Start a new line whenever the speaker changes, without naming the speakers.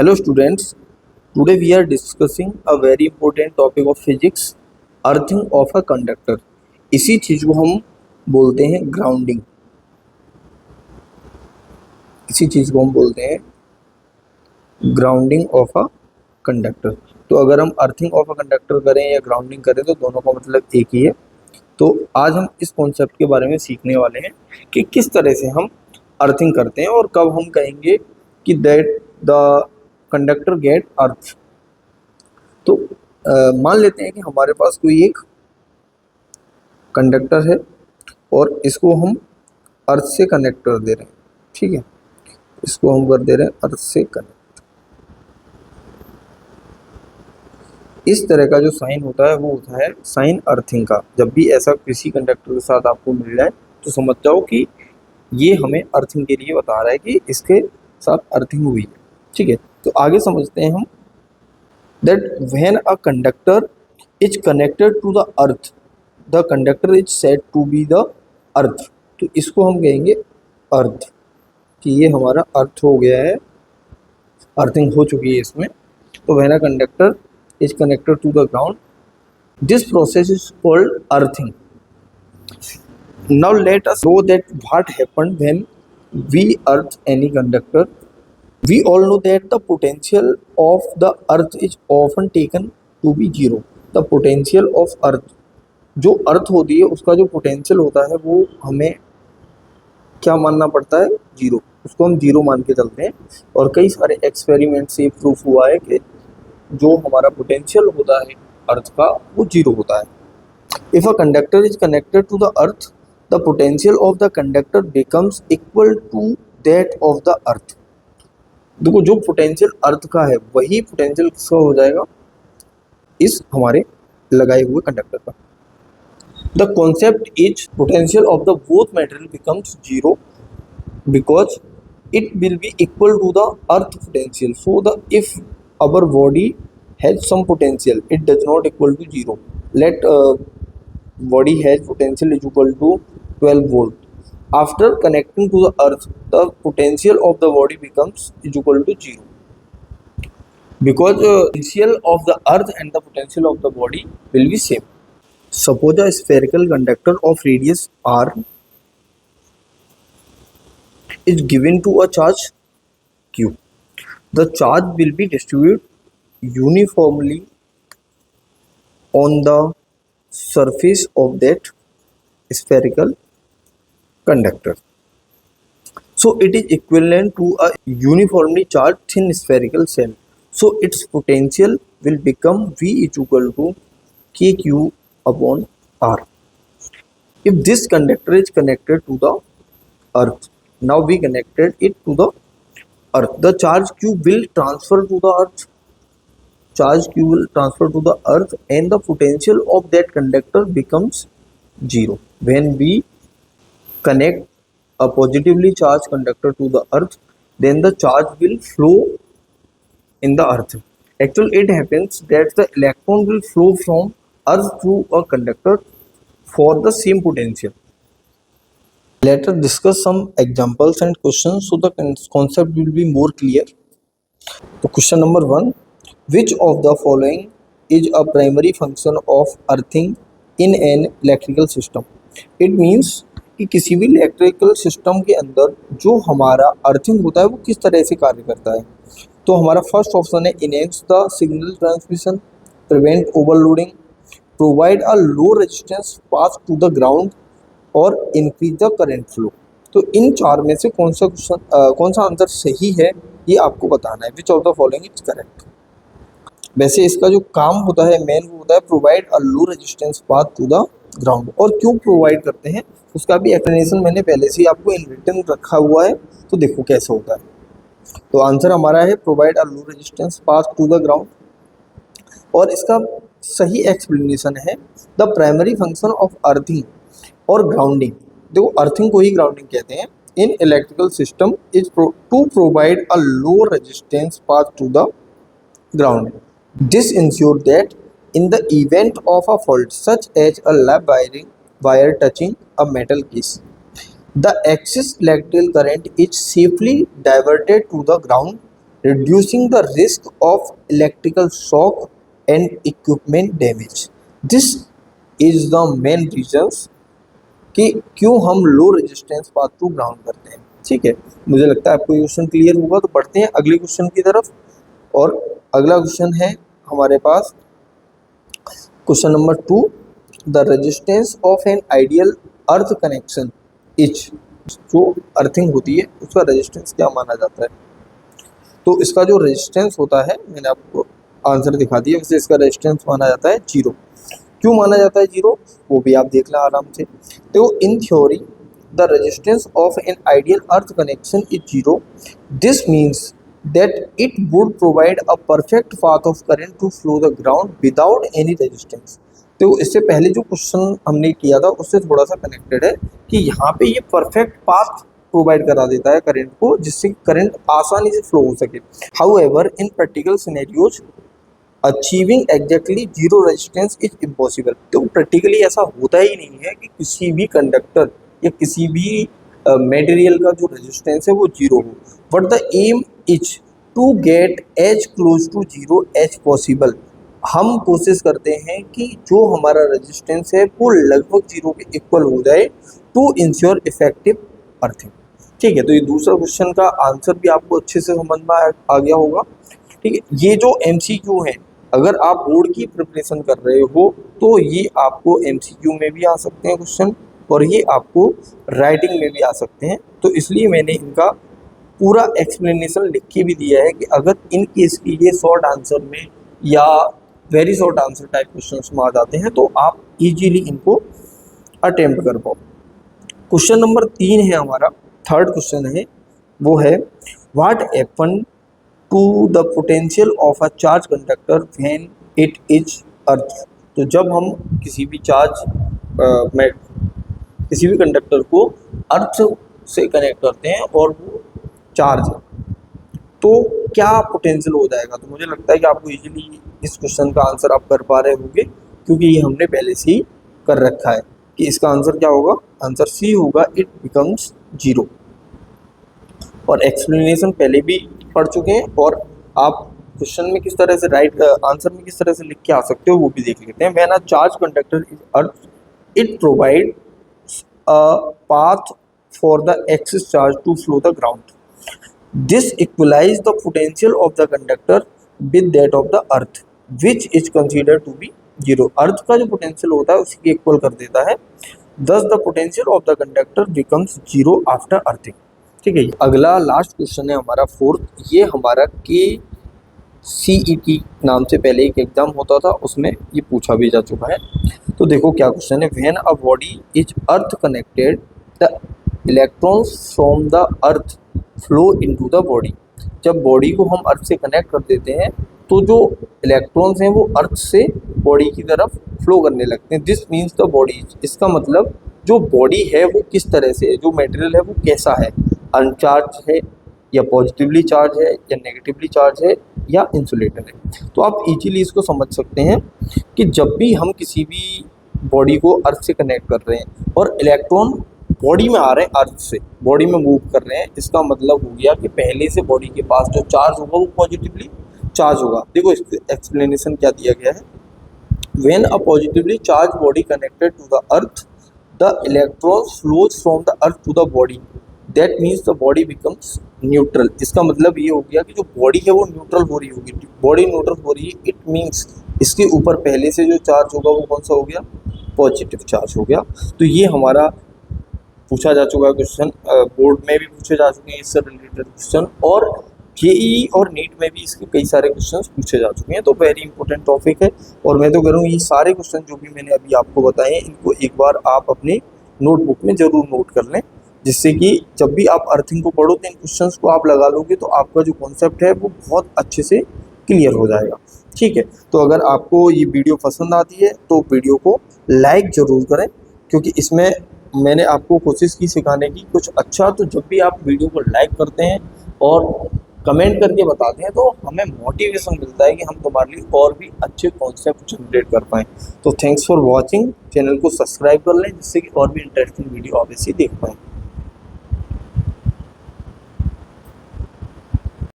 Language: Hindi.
Hello students, today we are discussing a very important topic of physics, earthing of a conductor. इसी चीज को हम बोलते हैं ग्राउंडिंग। इसी चीज को हम बोलते हैं ग्राउंडिंग ऑफ अ कंडक्टर। तो अगर हम अर्थिंग ऑफ अ कंडक्टर करें या ग्राउंडिंग करें तो दोनों का मतलब एक ही है। तो आज हम इस कॉन्सेप्ट के बारे में सीखने वाले हैं कि किस तरह से हम अर्थिंग करते हैं और कब हम कहेंगे कि दैट द कंडक्टर गेट अर्थ। तो मान लेते हैं कि हमारे पास कोई एक कंडक्टर है और इसको हम अर्थ से कनेक्ट कर दे रहे हैं। ठीक है, इसको हम कर दे रहे हैं अर्थ से कनेक्ट। इस तरह का जो साइन होता है वो होता है साइन अर्थिंग का। जब भी ऐसा किसी कंडक्टर के साथ आपको मिल जाए तो समझ जाओ कि ये हमें अर्थिंग के लिए बता रहा है कि इसके साथ अर्थिंग हुई है। ठीक है, तो आगे समझते हैं हम that when a conductor is connected to the earth, the conductor is said to be the earth। तो इसको हम कहेंगे अर्थ कि ये हमारा अर्थ हो गया है, अर्थिंग हो चुकी है इसमें। तो when a conductor is connected to the ground, this process is called earthing। Now let us know that what happened when we earth any conductor। We all know that the potential of the earth is often taken to be zero। The potential of earth, जो अर्थ होती है उसका जो पोटेंशियल होता है वो हमें क्या मानना पड़ता है, जीरो। उसको हम जीरो मान के चलते हैं और कई सारे एक्सपेरिमेंट से प्रूफ हुआ है कि जो हमारा पोटेंशियल होता है अर्थ का वो जीरो होता है। If a conductor is connected to the earth, the potential of the conductor becomes equal to that of the earth. देखो, जो पोटेंशियल अर्थ का है वही पोटेंशियल किसका हो जाएगा, इस हमारे लगाए हुए कंडक्टर का। The concept is potential of the both material becomes zero because it will be equal to the earth potential. So the if our body has some potential it does not equal to zero. Let body has potential is equal to 12 volt. After connecting to the earth, the potential of the body becomes is equal to zero because potential of the earth and the potential of the body will be same. Suppose a spherical conductor of radius r is given to a charge q. The charge will be distributed uniformly on the surface of that spherical conductor. So it is equivalent to a uniformly charged thin spherical cell. So its potential will become V is equal to kq upon r. If this conductor is connected to the earth, now we connected it to the earth, the charge q will transfer to the earth. Charge q will transfer to the earth and the potential of that conductor becomes zero. When we connect a positively charged conductor to the earth, then the charge will flow in the earth. Actually it happens that the electron will flow from earth to a conductor for the same potential. Let us discuss some examples and questions so the concept will be more clear. So question number 1, which of the following is a primary function of earthing in an electrical system? It means कि किसी भी इलेक्ट्रिकल सिस्टम के अंदर जो हमारा अर्थिंग होता है वो किस तरह से कार्य करता है। तो हमारा फर्स्ट ऑप्शन है enhance the signal transmission, prevent overloading, provide a low resistance pass to the ground और इंक्रीज द करंट फ्लो। तो इन चार में से कौन सा आंसर सही है ये आपको बताना है। Which of the following is correct. वैसे इसका जो काम होता है मेन वो होता है provide a low resistance path to the ground. और क्यों प्रोवाइड करते हैं उसका भी एक्सप्लेनेशन मैंने पहले से ही आपको इन रिटन रखा हुआ है, तो देखो कैसे होता है। तो आंसर हमारा है provide a low resistance path to the ground. और इसका सही एक्सप्लेनेशन है the primary function of earthing और ग्राउंडिंग। देखो, अर्थिंग को ही ग्राउंडिंग कहते हैं in electrical system is to provide a low resistance path to the ground. This ensures that in the event of a fault such as a lap wire touching a metal case, the excess electrical current is safely diverted to the ground reducing the risk of electrical shock and equipment damage. This is the main reasons कि क्यों हम low resistance path to ground करते हैं। ठीक है, मुझे लगता है आपको ये क्वेश्चन क्लियर होगा। तो बढ़ते हैं अगले क्वेश्चन की तरफ, और अगला क्वेश्चन है हमारे पास question number 2, the resistance of an ideal earth connection is. जो अर्थिंग होती है उसका रेजिस्टेंस क्या माना जाता है? तो इसका जो रेजिस्टेंस होता है, मैंने आपको आंसर दिखा दिया, वैसे इसका रेजिस्टेंस माना जाता है 0। क्यों माना जाता है 0, वो भी आप देख लें आराम से। तो in theory the resistance of an ideal earth connection is 0। This means that it would provide a perfect path of current to flow the ground without any resistance. तो इससे पहले जो क्वेश्चन हमने किया था उससे थोड़ा सा कनेक्टेड है कि यहाँ पे ये परफेक्ट पाथ प्रोवाइड करा देता है करंट को, जिससे करंट आसानी से फ्लो हो सके। However in practical scenarios achieving exactly 0 resistance is impossible. तो प्रैक्टिकली ऐसा होता ही नहीं है कि किसी भी कंडक्टर या किसी भी मटेरियल का जो रेजिस्टेंस है वो 0 हो, but the aim is to get as close to 0 as possible. हम कोशिश करते हैं कि जो हमारा रेजिस्टेंस है वो लगभग 0 के इक्वल हो जाए टू इंश्योर इफेक्टिव अर्थिंग। ठीक है, तो ये दूसरा क्वेश्चन का आंसर भी आपको अच्छे से समझ में आ गया होगा। ठीक है, ये जो MCQ है, अगर आप बोर्ड की प्रिपरेशन कर रहे हो तो ये आपको MCQ में भी आ सकते हैं क्वेश्चन, और ये आपको राइटिंग में भी आ सकते हैं। तो इसलिए मैंने इनका पूरा एक्सप्लेनेशन लिख के भी दिया है कि अगर इन केस की ये शॉर्ट आंसर में या very short answer type question में आ जाते हैं तो आप इजीली इनको अटेम्प्ट कर पाओ। क्वेश्चन नंबर 3 है हमारा, थर्ड क्वेश्चन है, वो है what happen to the potential of a charge conductor when it is earth. तो जब हम किसी भी किसी भी कंडक्टर को अर्थ से कनेक्ट करते हैं और वो चार्ज है, तो क्या पोटेंशियल हो जाएगा? तो मुझे लगता है कि आपको इजीली इस क्वेश्चन का आंसर आप कर पा रहे होंगे, क्योंकि ये हमने पहले से ही कर रखा है कि इसका आंसर क्या होगा। आंसर सी होगा, इट बिकम्स 0। और एक्सप्लेनेशन पहले भी पढ़ चुके हैं, और आप क्वेश्चन में किस तरह से आंसर में किस तरह से लिख के आ सकते हो वो भी देख लेते हैं। When a charge conductor is earth it provide a path for the excess charge to flow the ground. This equalize the potential of the conductor with that of the earth, which is considered to be 0। अर्थ का जो पोटेंशियल होता है उसकी इक्वल कर देता है, thus the potential of the conductor becomes 0 after earthing। ठीक है, अगला लास्ट क्वेश्चन है हमारा फोर्थ। ये हमारा KCET नाम से पहले एक एग्जाम होता था, उसमें ये पूछा भी जा चुका है। तो देखो क्या क्वेश्चन है, when a body is earth connected the electrons from the earth flow into the body. जब बॉडी को हम अर्थ से कनेक्ट कर देते हैं तो जो इलेक्ट्रॉन्स हैं वो अर्थ से बॉडी की तरफ फ्लो करने लगते हैं। दिस मीन्स द बॉडी, इसका मतलब जो बॉडी है वो किस तरह से है, जो मटेरियल है वो कैसा है, अनचार्ज है या पॉजिटिवली चार्ज है या नेगेटिवली चार्ज है या इंसुलेटर है। तो आप इजीली इसको समझ सकते हैं कि जब भी हम किसी भी बॉडी को अर्थ से कनेक्ट कर रहे हैं और इलेक्ट्रॉन बॉडी में आ रहे हैं, अर्थ से बॉडी में मूव कर रहे हैं, इसका मतलब हो गया कि पहले से बॉडी के पास जो चार्ज होगा वो पॉजिटिवली चार्ज होगा। देखो इस एक्सप्लेनेशन क्या दिया गया है, when a positively charge body connected to the earth the electrons flows from the earth to the body, that means the body becomes neutral. इसका मतलब ये हो गया कि जो बॉडी है वो न्यूट्रल हो रही होगी, बॉडी न्यूट्रल हो रही है, इट मीन्स इसके ऊपर पहले से जो चार्ज होगा वो कौन सा हो गया, पॉजिटिव चार्ज हो गया। तो ये हमारा पूछा जा चुका है क्वेश्चन, बोर्ड में भी पूछे जा चुके हैं इससे रिलेटेड क्वेश्चन, और जेईई और नीट में भी इसके कई सारे क्वेश्चंस पूछे जा चुके हैं। तो वेरी इंपॉर्टेंट टॉपिक है, और मैं तो करूँ ये सारे क्वेश्चन जो भी मैंने अभी आपको बताए हैं इनको एक बार आप अपने नोटबुक में ज़रूर नोट कर लें, जिससे कि जब भी आप अर्थिंग को पढ़ो तो इन क्वेश्चंस को आप लगा लोगे तो आपका जो कॉन्सेप्ट है वो बहुत अच्छे से क्लियर हो जाएगा। ठीक है, तो अगर आपको ये वीडियो पसंद आती है तो वीडियो को लाइक ज़रूर करें, क्योंकि इसमें मैंने आपको कोशिश की सिखाने की कुछ अच्छा। तो जब भी आप वीडियो को लाइक करते हैं और कमेंट करके बताते हैं तो हमें मोटिवेशन मिलता है कि हम तुम्हारे लिए और भी अच्छे कॉन्सेप्ट जनरेट कर पाएँ। तो थैंक्स फॉर वॉचिंग, चैनल को सब्सक्राइब कर लें जिससे कि और भी इंटरेस्टिंग वीडियो आप इसी देख पाएँ।